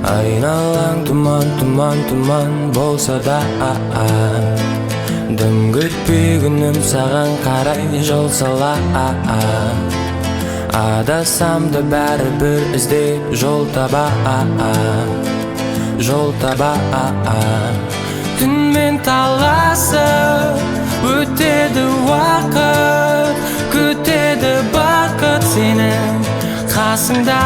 Айналаң тұман болса да дөңгітпей күнім саған қарай жол сала. Адасам да бәрібір іздеп жол таба. Түнмен таласып өтеді уақыт, күтеді бақыт сенің қасыңда.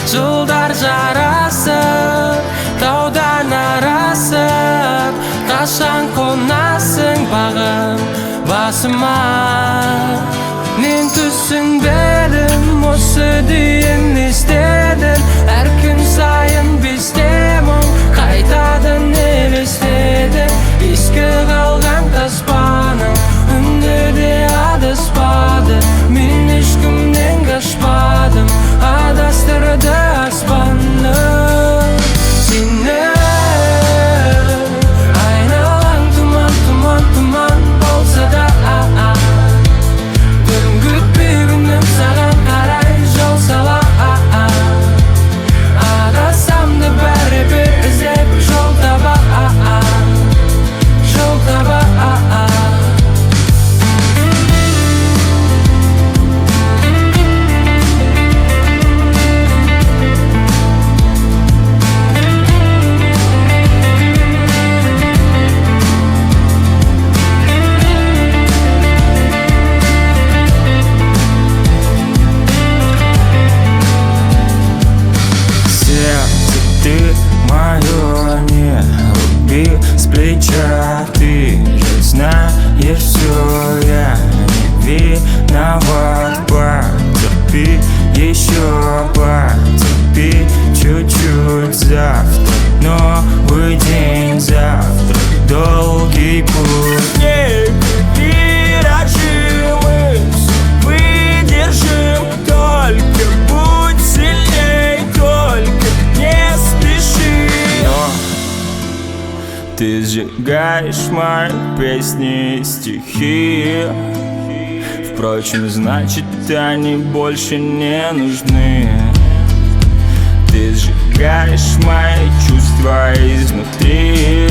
Жолдар жарасып, таудан арасып, қашан қонасың бағым басыма. Мен түсінбедім, осы дейін естедім, әр күн сайын бесте мұң қайтадан елестедім. Ескі қалған таспаның үнді де адаспады, мен ешкімнен қашпадым, адастырды аспанның сені. Айналаң тұман болса да дөңгітпей күнім саған қарай жол сала. Адасам да бәрібір іздеп жол таба. С плеча ты же знаешь все, я не виноват. Потерпи, еще потерпи чуть-чуть. Завтра новый день, завтра долгий путь. Не виражи, мы выдержим, только будь сильней, только не спеши. Ты сжигаешь мои песни и стихи, впрочем, значит, они больше не нужны. Ты сжигаешь мои чувства изнутри.